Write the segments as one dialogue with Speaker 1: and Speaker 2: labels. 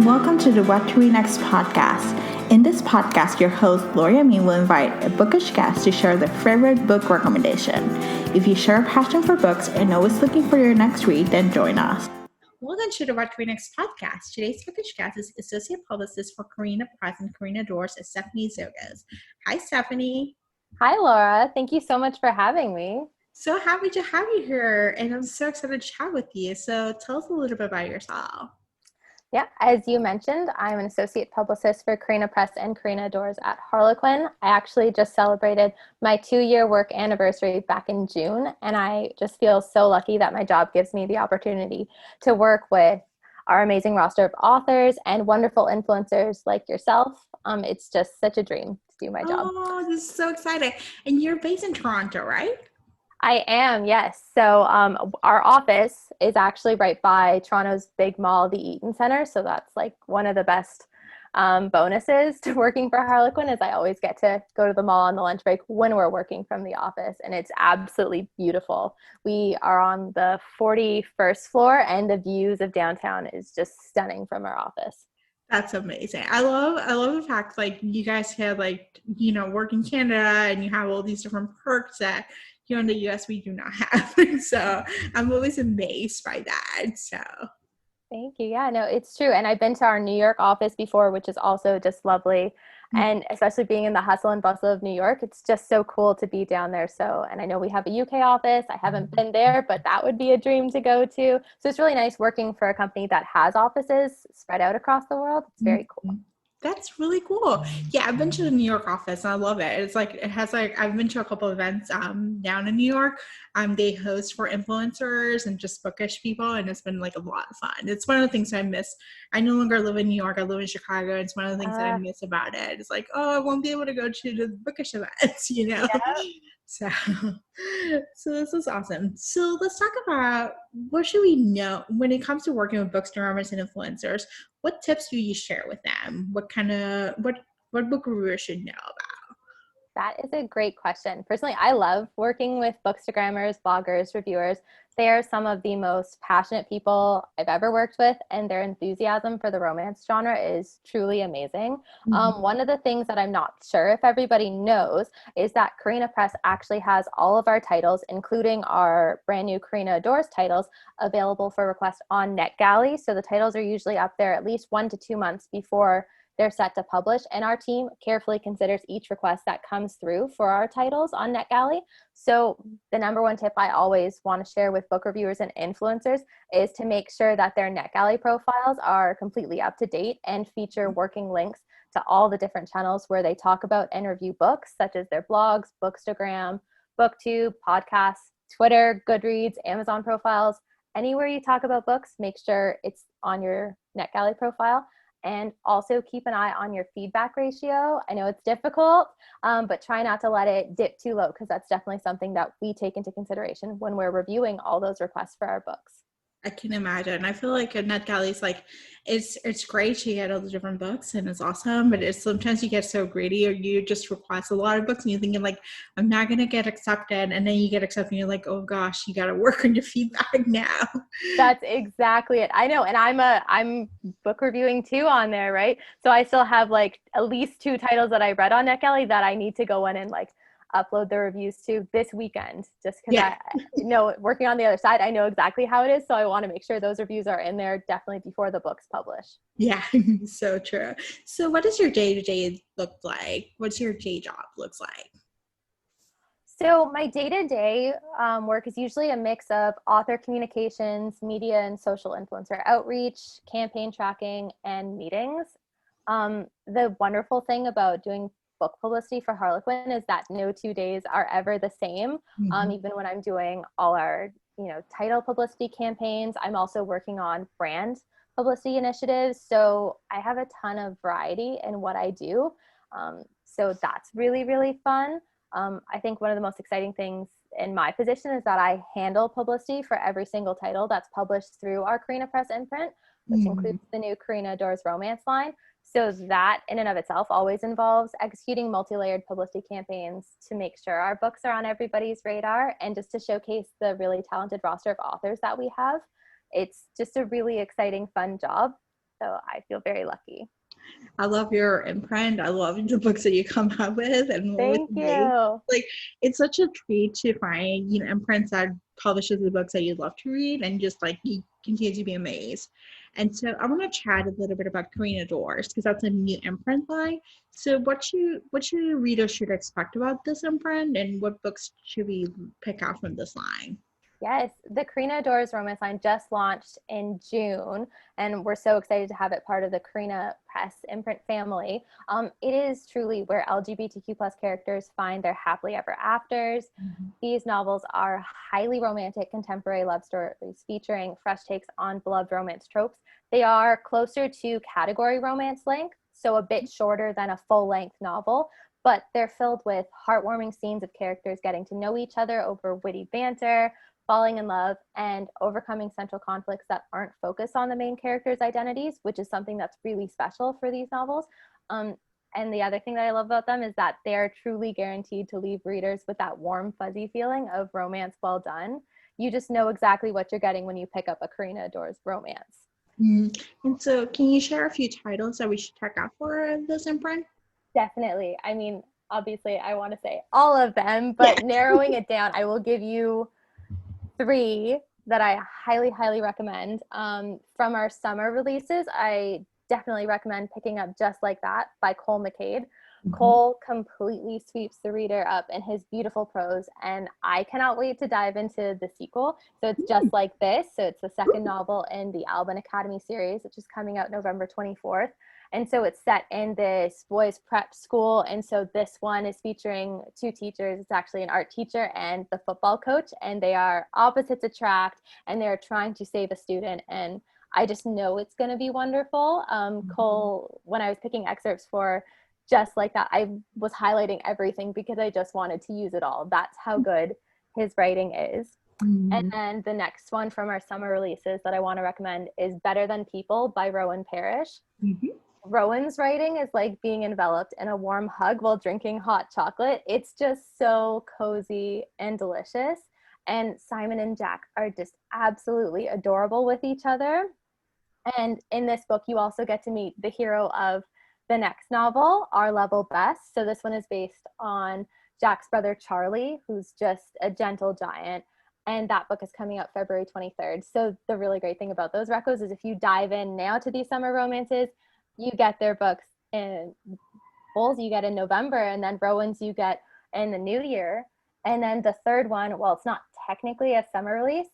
Speaker 1: and welcome to the What to Read Next podcast. In this podcast, your host, Gloria Me, will invite a bookish guest to share their favorite book recommendation. If you share a passion for books and always looking for your next read, then join us. Welcome to the What to Read Next podcast. Today's bookish guest is Associate Publicist for Carina Press and Carina Doors, Stephanie Tzogas. Hi, Stephanie.
Speaker 2: Hi, Laura. Thank you so much for having me.
Speaker 1: So happy to have you here, and I'm so excited to chat with you. So tell us a little bit about yourself.
Speaker 2: Yeah, as you mentioned, I'm an associate publicist for Carina Press and Carina Doors at Harlequin. I actually just celebrated my 2-year work anniversary back in June, and I just feel so lucky that my job gives me the opportunity to work with our amazing roster of authors and wonderful influencers like yourself. It's just such a dream to do my job.
Speaker 1: Oh, this is so exciting. And you're based in Toronto, right?
Speaker 2: I am, yes. So our office is actually right by Toronto's big mall, the Eaton Centre. So that's like one of the best bonuses to working for Harlequin is I always get to go to the mall on the lunch break when we're working from the office. And it's absolutely beautiful. We are on the 41st floor and the views of downtown is just stunning from our office.
Speaker 1: That's amazing. I love the fact like you guys have work in Canada and you have all these different perks that here in the US we do not have. So I'm always amazed by that. So
Speaker 2: thank you. Yeah, no, it's true. And I've been to our New York office before, which is also just lovely. Mm-hmm. And especially being in the hustle and bustle of New York, it's just so cool to be down there. So, and I know we have a UK office. I haven't been there, but that would be a dream to go to. So it's really nice working for a company that has offices spread out across the world. It's very cool.
Speaker 1: That's really cool. Yeah, I've been to the New York office and I love it. It's like, it has like, I've been to a couple of events down in New York. They host for influencers and just bookish people, and it's been like a lot of fun. It's one of the things I miss. I no longer live in New York. I live in Chicago. And it's one of the things that I miss about it. It's like, oh, I won't be able to go to the bookish events,
Speaker 2: Yeah.
Speaker 1: So this is awesome. So let's talk about what should we know when it comes to working with bookstagrammers and influencers. What tips do you share with them? What book reviewers should know about?
Speaker 2: That is a great question. Personally, I love working with bookstagrammers, bloggers, reviewers. They are some of the most passionate people I've ever worked with, and their enthusiasm for the romance genre is truly amazing. Mm-hmm. One of the things that I'm not sure if everybody knows is that Carina Press actually has all of our titles, including our brand new Carina Doors titles, available for request on NetGalley. So the titles are usually up there at least 1 to 2 months before they're set to publish, and our team carefully considers each request that comes through for our titles on NetGalley. So the number one tip I always want to share with book reviewers and influencers is to make sure that their NetGalley profiles are completely up to date and feature working links to all the different channels where they talk about and review books, such as their blogs, Bookstagram, BookTube, podcasts, Twitter, Goodreads, Amazon profiles. Anywhere you talk about books, make sure it's on your NetGalley profile. And also keep an eye on your feedback ratio. I know it's difficult, but try not to let it dip too low, because that's definitely something that we take into consideration when we're reviewing all those requests for our books.
Speaker 1: I can imagine. I feel like a NetGalley is like, it's great to get all the different books and it's awesome, but it's sometimes you get so greedy or you just request a lot of books and you're thinking like, I'm not going to get accepted. And then you get accepted and you're like, oh gosh, you got to work on your feedback now.
Speaker 2: That's exactly it. I know. And I'm book reviewing too on there, right? So I still have like at least 2 titles that I read on NetGalley that I need to go in and like upload the reviews to this weekend, just because I know working on the other side, I know exactly how it is. So I want to make sure those reviews are in there definitely before the books publish.
Speaker 1: Yeah, so true. So what does your day-to-day look like? What's your day job looks like?
Speaker 2: So my day-to-day work is usually a mix of author communications, media and social influencer outreach, campaign tracking, and meetings. The wonderful thing about doing book publicity for Harlequin is that no 2 days are ever the same. Mm-hmm. Even when I'm doing all our, title publicity campaigns, I'm also working on brand publicity initiatives. So I have a ton of variety in what I do. So that's really, really fun. I think one of the most exciting things in my position is that I handle publicity for every single title that's published through our Carina Press imprint, which includes the new Carina Doors romance line. So that in and of itself always involves executing multi-layered publicity campaigns to make sure our books are on everybody's radar and just to showcase the really talented roster of authors that we have. It's just a really exciting, fun job. So I feel very lucky.
Speaker 1: I love your imprint. I love the books that you come out with and with
Speaker 2: Thank
Speaker 1: me.
Speaker 2: you.
Speaker 1: Like, it's such a treat to find, imprints that publishes the books that you love to read and just like you continue to be amazed. And so I want to chat a little bit about Carina Doors because that's a new imprint line. So what should readers should expect about this imprint and what books should we pick out from this line?
Speaker 2: Yes, the Carina Doors romance line just launched in June, and we're so excited to have it part of the Carina Press imprint family. It is truly where LGBTQ plus characters find their happily ever afters.
Speaker 1: Mm-hmm.
Speaker 2: These novels are highly romantic contemporary love stories featuring fresh takes on beloved romance tropes. They are closer to category romance length, so a bit shorter than a full-length novel, but they're filled with heartwarming scenes of characters getting to know each other over witty banter, falling in love, and overcoming central conflicts that aren't focused on the main characters' identities, which is something that's really special for these novels. And the other thing that I love about them is that they're truly guaranteed to leave readers with that warm, fuzzy feeling of romance well done. You just know exactly what you're getting when you pick up a Carina Doors romance.
Speaker 1: Mm. And so can you share a few titles that we should check out for this imprint?
Speaker 2: Definitely. I mean, obviously, I want to say all of them, but narrowing it down, I will give you 3 that I highly, highly recommend. From our summer releases, I definitely recommend picking up Just Like That by Cole McCade. Mm-hmm. Cole completely sweeps the reader up in his beautiful prose, and I cannot wait to dive into the sequel. So it's Just Like This. So it's the second novel in the Alban Academy series, which is coming out November 24th. And so it's set in this boys prep school. And so this one is featuring 2 teachers. It's actually an art teacher and the football coach, and they are opposites attract, and they're trying to save a student. And I just know it's going to be wonderful. Cole, when I was picking excerpts for Just Like That, I was highlighting everything because I just wanted to use it all. That's how good his writing is. Mm-hmm. And then the next one from our summer releases that I want to recommend is Better Than People by Rowan Parrish. Mm-hmm. Rowan's writing is like being enveloped in a warm hug while drinking hot chocolate. It's just so cozy and delicious. And Simon and Jack are just absolutely adorable with each other. And in this book, you also get to meet the hero of the next novel, Our Level Best. So this one is based on Jack's brother, Charlie, who's just a gentle giant. And that book is coming out February 23rd. So the really great thing about those recos is if you dive in now to these summer romances, you get their books in Bulls you get in November, and then Rowan's you get in the new year. And then the third one, well, it's not technically a summer release,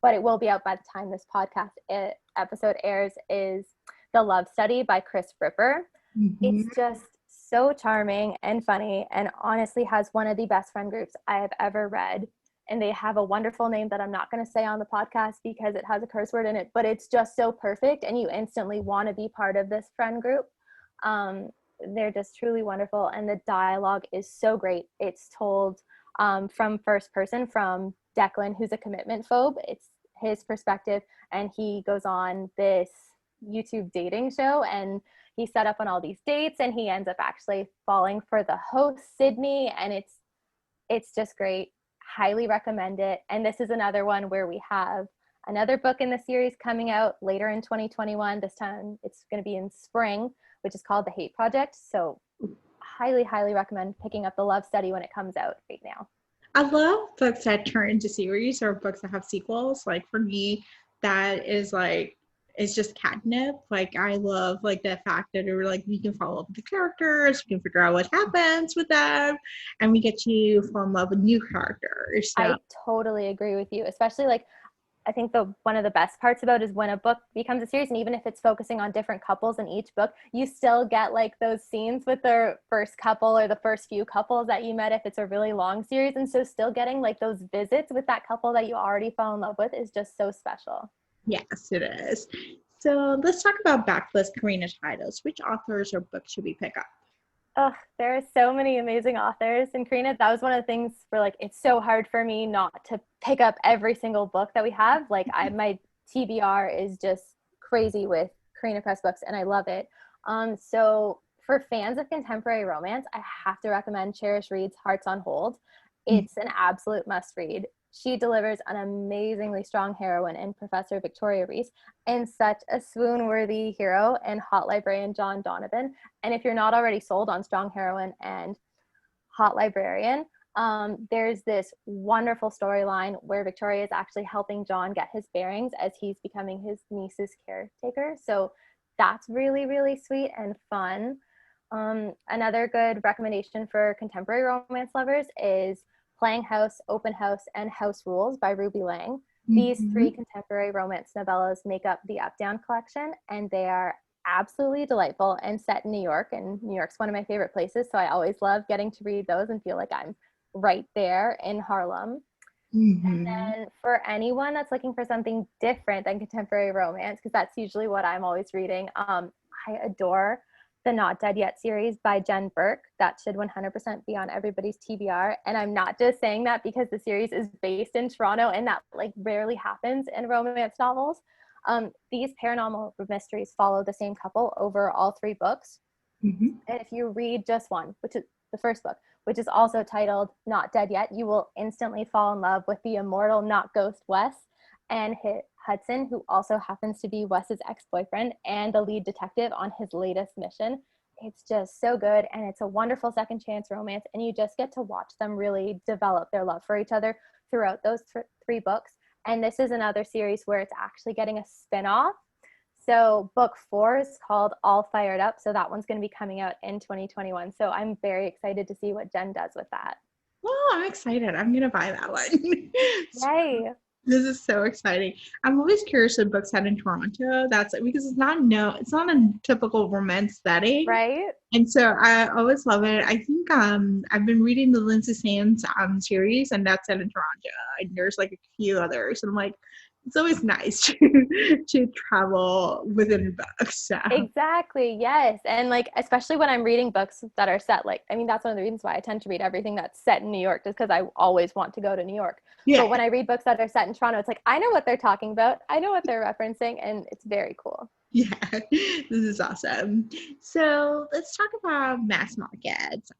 Speaker 2: but it will be out by the time this podcast episode airs, is The Love Study by Chris Ripper. Mm-hmm. It's just so charming and funny, and honestly has one of the best friend groups I have ever read. And they have a wonderful name that I'm not going to say on the podcast because it has a curse word in it, but it's just so perfect. And you instantly want to be part of this friend group. They're just truly wonderful. And the dialogue is so great. It's told from first person, from Declan, who's a commitment phobe. It's his perspective. And he goes on this YouTube dating show, and he's set up on all these dates, and he ends up actually falling for the host, Sydney. And it's just great. Highly recommend it. And this is another one where we have another book in the series coming out later in 2021. This time it's going to be in spring, which is called The Hate Project. So highly, highly recommend picking up The Love Study when it comes out right now.
Speaker 1: I love books that turn into series or books that have sequels. Like for me, that is like, it's just catnip. Like I love like the fact that we're like we can follow up with the characters, we can figure out what happens with them, and we get to fall in love with new characters. So.
Speaker 2: I totally agree with you. Especially like I think one of the best parts about it is when a book becomes a series, and even if it's focusing on different couples in each book, you still get like those scenes with the first couple or the first few couples that you met if it's a really long series. And so still getting like those visits with that couple that you already fell in love with is just so special.
Speaker 1: Yes, it is. So let's talk about backlist Carina titles. Which authors or books should we pick up?
Speaker 2: Oh, there are so many amazing authors. And Carina, that was one of the things where like, it's so hard for me not to pick up every single book that we have. Like my TBR is just crazy with Carina Press books, and I love it. So for fans of contemporary romance, I have to recommend Cherish Reid's Hearts on Hold. It's an absolute must read. She delivers an amazingly strong heroine in Professor Victoria Reese and such a swoon-worthy hero in Hot Librarian John Donovan. And if you're not already sold on strong heroine and Hot Librarian, there's this wonderful storyline where Victoria is actually helping John get his bearings as he's becoming his niece's caretaker. So that's really, really sweet and fun. Another good recommendation for contemporary romance lovers is Playing House, Open House, and House Rules by Ruby Lang. These three contemporary romance novellas make up the Up Down collection, and they are absolutely delightful and set in New York. And New York's one of my favorite places, so I always love getting to read those and feel like I'm right there in Harlem. And then for anyone that's looking for something different than contemporary romance, because that's usually what I'm always reading, I adore the Not Dead Yet series by Jen Burke. That should 100% be on everybody's TBR. And I'm not just saying that because the series is based in Toronto, and that like rarely happens in romance novels. These paranormal mysteries follow the same couple over all three books. And if you read just one, which is the first book, which is also titled Not Dead Yet, you will instantly fall in love with the immortal not ghost Wes and Hudson, who also happens to be Wes's ex-boyfriend and the lead detective on his latest mission. It's just so good, and it's a wonderful second chance romance, and you just get to watch them really develop their love for each other throughout those three books. And this is another series where it's actually getting a spin-off. So book 4 is called All Fired Up. So that one's going to be coming out in 2021. So I'm very excited to see what Jen does with that.
Speaker 1: Oh, I'm excited. I'm going to buy that one.
Speaker 2: Yay.
Speaker 1: This is so exciting. I'm always curious with books set in Toronto. That's because it's not a typical romance setting.
Speaker 2: Right.
Speaker 1: And so I always love it. I think I've been reading the Lindsay Sands series, and that's set in Toronto. And there's like a few others. And I'm like, it's always nice to travel within books. So.
Speaker 2: Exactly. Yes. And like, especially when I'm reading books that are set, like, I mean, that's one of the reasons why I tend to read everything that's set in New York, just because I always want to go to New York.
Speaker 1: Yeah.
Speaker 2: But when I read books that are set in Toronto, it's like, I know what they're talking about. I know what they're referencing, and it's very cool.
Speaker 1: Yeah, this is awesome. So let's talk about mass markets.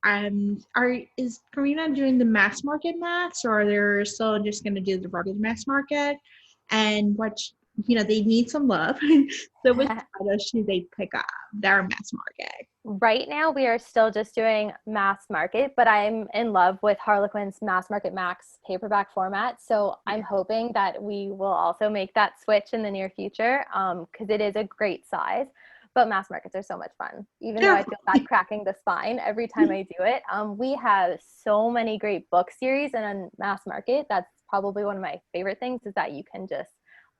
Speaker 1: Is Carina doing the mass market mass, or they're still just going to do the regular mass market? And they need some love. So which titles should they pick up that are mass market?
Speaker 2: Right now, we are still just doing mass market, but I'm in love with Harlequin's Mass Market Max paperback format. So I'm hoping that we will also make that switch in the near future, because it is a great size. But mass markets are so much fun, even though I feel bad cracking the spine every time I do it. We have so many great book series in a mass market. That's probably one of my favorite things, is that you can just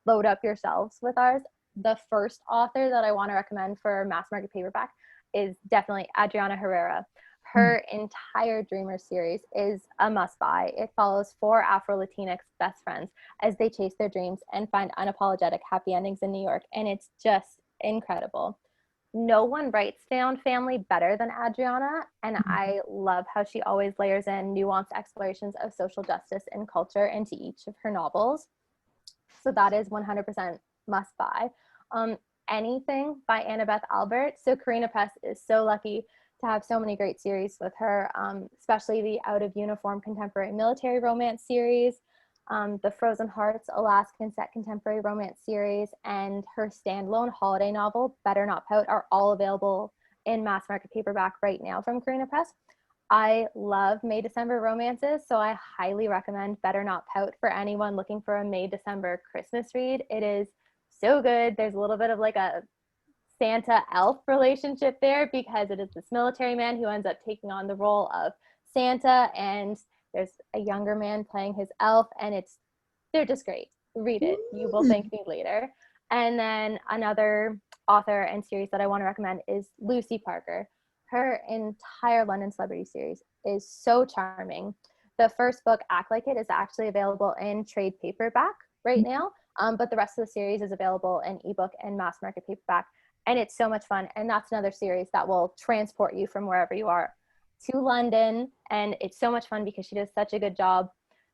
Speaker 2: load up your shelves with ours. The first author that I want to recommend for mass market paperback is definitely Adriana Herrera. Her entire Dreamer series is a must buy. It follows 4 Afro-Latinx best friends as they chase their dreams and find unapologetic happy endings in New York. And it's just incredible. No one writes found family better than Adriana, and I love how she always layers in nuanced explorations of social justice and culture into each of her novels. So that is 100% must buy. Anything by Annabeth Albert. So Carina Press is so lucky to have so many great series with her, especially the Out of Uniform Contemporary Military Romance series, the Frozen Hearts Alaskan Set Contemporary Romance series, and her standalone holiday novel, Better Not Pout, are all available in mass market paperback right now from Carina Press. I love May-December romances, so I highly recommend Better Not Pout for anyone looking for a May-December Christmas read. It is so good. There's a little bit of like a Santa elf relationship there, because it is this military man who ends up taking on the role of Santa, and there's a younger man playing his elf, and they're just great. Read it. You will thank me later. And then another author and series that I want to recommend is Lucy Parker. Her entire London Celebrity series is so charming. The first book, Act Like It, is actually available in trade paperback right now, but the rest of the series is available in ebook and mass market paperback, and it's so much fun. And that's another series that will transport you from wherever you are to London, and it's so much fun because she does such a good job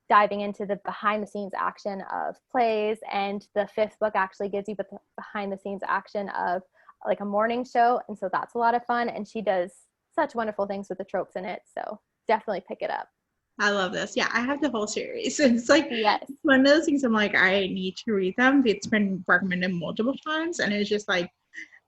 Speaker 2: diving into the behind the scenes action of plays, and the 5th book actually gives you the behind the scenes action of like a morning show, and so that's a lot of fun, and she does such wonderful things with the tropes in it, so definitely pick it up.
Speaker 1: I love this. Yeah, I have the whole series. It's like
Speaker 2: Yes.
Speaker 1: one of those things I'm like, I need to read them. It's been recommended multiple times, and it's just like,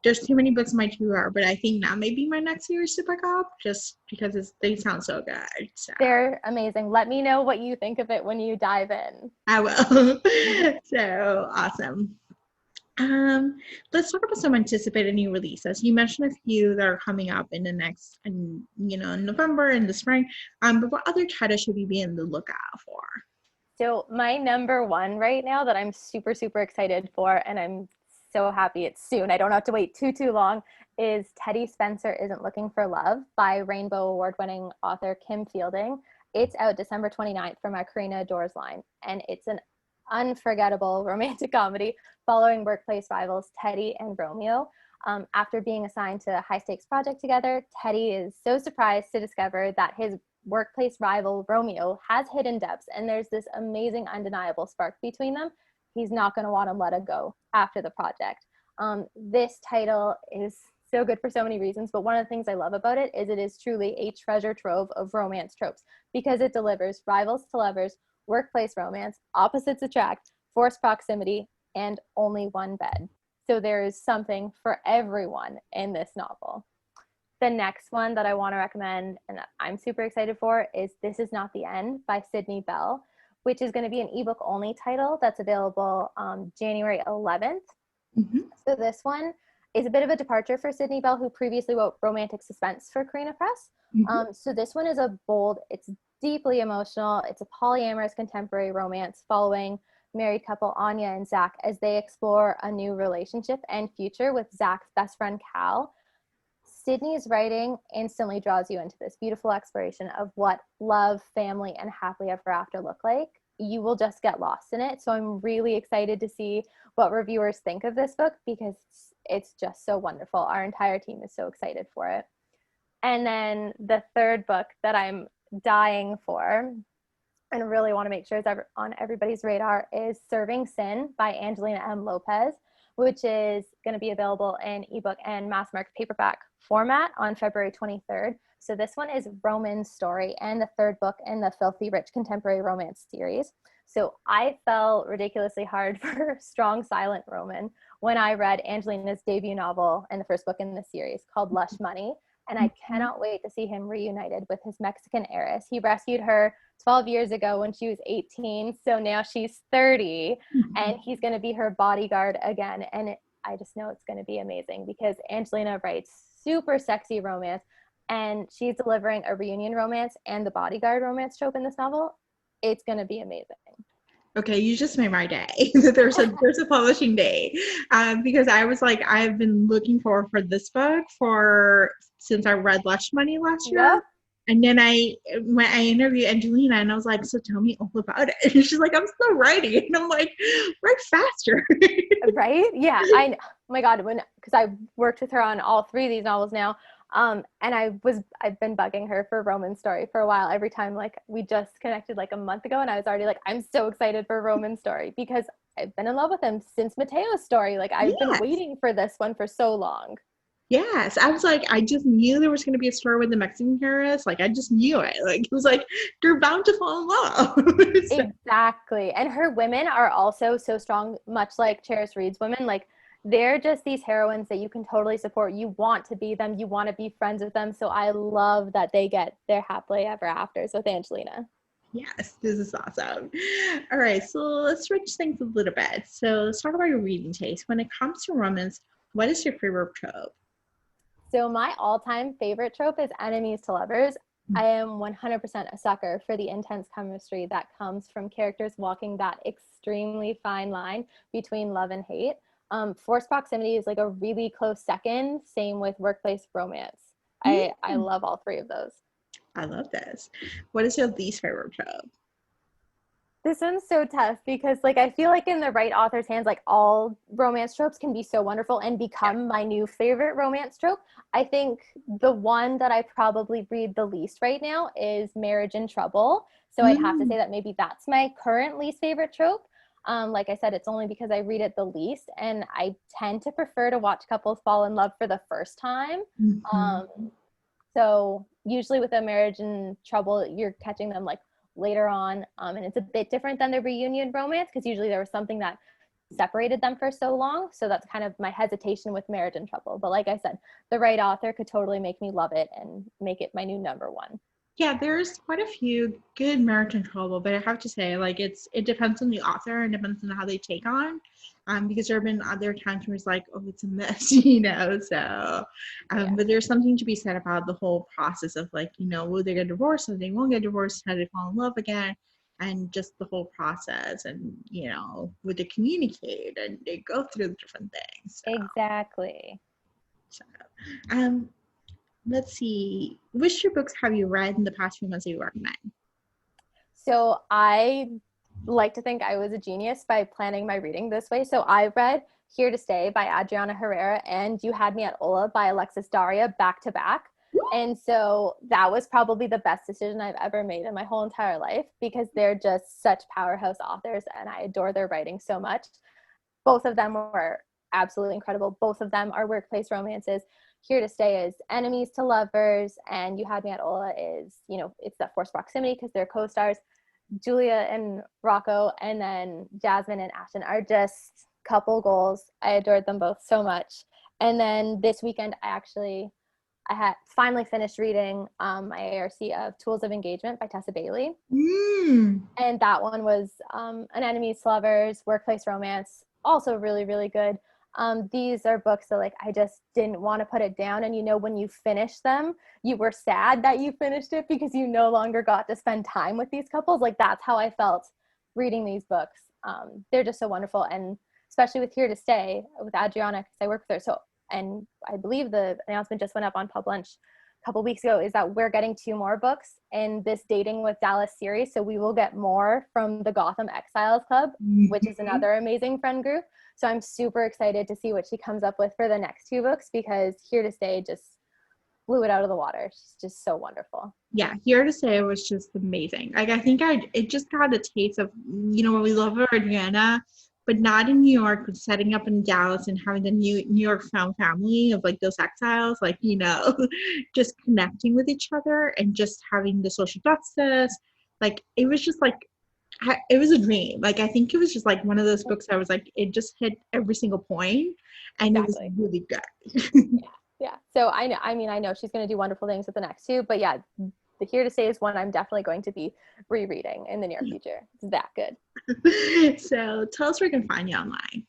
Speaker 1: there's too many books in my TBR, but I think that may be my next series to pick up just because they sound so good. So
Speaker 2: They're amazing. Let me know what you think of it when you dive in.
Speaker 1: I will. So awesome. Um, let's talk about some anticipated new releases. You mentioned a few that are coming up in the next, and in November and the spring. But what other titles should we be on the lookout for?
Speaker 2: So my number one right now that I'm super, super excited for, and I'm so happy it's soon, I don't have to wait too long, is Teddy Spencer Isn't Looking for Love by Rainbow Award-winning author Kim Fielding. It's out December 29th from our Carina Doors line, and it's an unforgettable romantic comedy following workplace rivals Teddy and Romeo. After being assigned to a high-stakes project together, Teddy is so surprised to discover that his workplace rival Romeo has hidden depths, and there's this amazing, undeniable spark between them. He's not going to want to let it go after the project. This title is so good for so many reasons, but one of the things I love about it is truly a treasure trove of romance tropes because it delivers rivals to lovers, workplace romance, opposites attract, forced proximity, and only one bed. So there is something for everyone in this novel. The next one that I want to recommend and that I'm super excited for is This Is Not the End by Sydney Bell, which is going to be an ebook only title that's available January 11th.
Speaker 1: Mm-hmm.
Speaker 2: So this one is a bit of a departure for Sydney Bell, who previously wrote romantic suspense for Carina Press.
Speaker 1: Mm-hmm.
Speaker 2: So this one is a bold, it's deeply emotional. It's a polyamorous contemporary romance following married couple Anya and Zach as they explore a new relationship and future with Zach's best friend Cal. Sydney's writing instantly draws you into this beautiful exploration of what love, family, and happily ever after look like. You will just get lost in it. So I'm really excited to see what reviewers think of this book because it's just so wonderful. Our entire team is so excited for it. And then the third book that I'm dying for and really want to make sure is on everybody's radar is Serving Sin by Angelina M. Lopez, which is going to be available in ebook and mass market paperback format on February 23rd. So this one is Roman's story and the third book in the Filthy Rich contemporary romance series. So I fell ridiculously hard for strong silent Roman when I read Angelina's debut novel and the first book in the series called Lush Money. And I cannot wait to see him reunited with his Mexican heiress. He rescued her 12 years ago when she was 18. So now she's 30 and he's going to be her bodyguard again. And I just know it's going to be amazing because Angelina writes super sexy romance and she's delivering a reunion romance and the bodyguard romance trope in this novel. It's going to be amazing.
Speaker 1: Okay, you just made my day. there's a publishing day, because I was like, I've been looking forward for this book since I read Lush Money last year.
Speaker 2: Yep.
Speaker 1: And then when I interviewed Angelina, and I was like, so tell me all about it. And she's like, I'm still writing, and I'm like, write faster.
Speaker 2: Right? Yeah, I know. Oh my God, because I worked with her on all three of these novels now. And I've been bugging her for Roman's story for a while. Every time, like, we just connected like a month ago and I was already like, I'm so excited for Roman's story because I've been in love with him since Mateo's story. Like, I've been waiting for this one for so long.
Speaker 1: Yes, I was like, I just knew there was going to be a story with the Mexican heiress. Like, I just knew it. Like, it was like, you're bound to fall in love.
Speaker 2: Exactly. And her women are also so strong, much like Cheris Reed's women. Like, they're just these heroines that you can totally support. You want to be them. You want to be friends with them. So I love that they get their happily ever afters with Angelina.
Speaker 1: Yes, this is awesome. All right, so let's switch things a little bit. So let's talk about your reading taste. When it comes to romance, what is your favorite trope?
Speaker 2: So my all-time favorite trope is enemies to lovers. I am 100% a sucker for the intense chemistry that comes from characters walking that extremely fine line between love and hate. Forced proximity is like a really close second. Same with workplace romance. I love all three of those.
Speaker 1: I love this. What is your least favorite trope?
Speaker 2: This one's so tough because, like, I feel like in the right author's hands, like, all romance tropes can be so wonderful and become my new favorite romance trope. I think the one that I probably read the least right now is Marriage in Trouble. So I'd have to say that maybe that's my current least favorite trope. Like I said, it's only because I read it the least, and I tend to prefer to watch couples fall in love for the first time. So usually with a Marriage in Trouble, you're catching them like later on. And it's a bit different than the reunion romance because usually there was something that separated them for so long. So that's kind of my hesitation with Marriage in Trouble. But like I said, the right author could totally make me love it and make it my new number one.
Speaker 1: Yeah, there's quite a few good Marriage in Trouble, but I have to say, like, it depends on the author and depends on how they take on, because there have been other times where it's like, oh, it's a mess, so, but there's something to be said about the whole process of, like, will they get divorced, or they won't get divorced, how they fall in love again, and just the whole process, and, would they communicate, and they go through the different things. So.
Speaker 2: Exactly.
Speaker 1: So, let's see. Which two books have you read in the past few months that you recommend?
Speaker 2: So I like to think I was a genius by planning my reading this way. So I read Here to Stay by Adriana Herrera and You Had Me at Ola by Alexis Daria back to back. And so that was probably the best decision I've ever made in my whole entire life because they're just such powerhouse authors and I adore their writing so much. Both of them were absolutely incredible. Both of them are workplace romances. Here to Stay is enemies to lovers, and You Had Me at Ola is, it's that forced proximity because they're co-stars. Julia and Rocco, and then Jasmine and Ashton are just couple goals. I adored them both so much. And then this weekend, I had finally finished reading my ARC of Tools of Engagement by Tessa Bailey. And that one was an enemies to lovers, workplace romance, also really, really good. These are books that like I just didn't want to put it down, and when you finish them you were sad that you finished it because you no longer got to spend time with these couples. Like that's how I felt reading these books. They're just so wonderful, and especially with Here to Stay with Adriana because I work with her. So, and I believe the announcement just went up on Pub Lunch a couple weeks ago is that we're getting 2 more books in this Dating with Dallas series. So we will get more from the Gotham Exiles Club, which is another amazing friend group. So I'm super excited to see what she comes up with for the next 2 books because Here to Stay just blew it out of the water. She's just so wonderful.
Speaker 1: Yeah, Here to Stay was just amazing. Like I think it just got a taste of, we love Adriana, but not in New York, but setting up in Dallas and having the New York found family of like those exiles, like, just connecting with each other and just having the social justice. Like it was just like, it was a dream. Like I think it was just like one of those books that was like, it just hit every single point and exactly. It was really good.
Speaker 2: Yeah. So I know she's going to do wonderful things with the next 2, but yeah, the Here to Stay is one I'm definitely going to be rereading in the near future. It's that good.
Speaker 1: So tell us where we can find you online.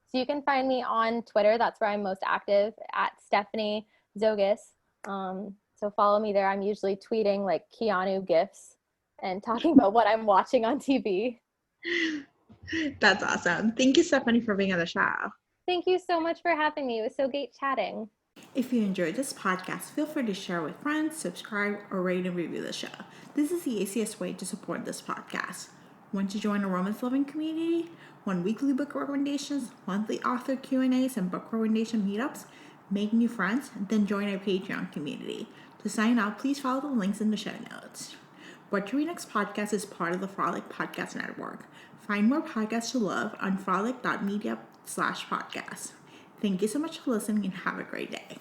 Speaker 2: So you can find me on Twitter. That's where I'm most active, at Stephanie Tzogas. So follow me there. I'm usually tweeting like Keanu gifs and talking about what I'm watching on TV.
Speaker 1: That's awesome. Thank you, Stephanie, for being on the show.
Speaker 2: Thank you so much for having me. It was so great chatting.
Speaker 1: If you enjoyed this podcast, feel free to share with friends, subscribe, or rate and review the show. This is the easiest way to support this podcast. Want to join a romance-loving community? Want weekly book recommendations, monthly author Q&As, and book recommendation meetups? Make new friends? Then join our Patreon community. To sign up, please follow the links in the show notes. What to Read Next podcast is part of the Frolic Podcast Network. Find more podcasts to love on frolic.media/podcast. Thank you so much for listening and have a great day.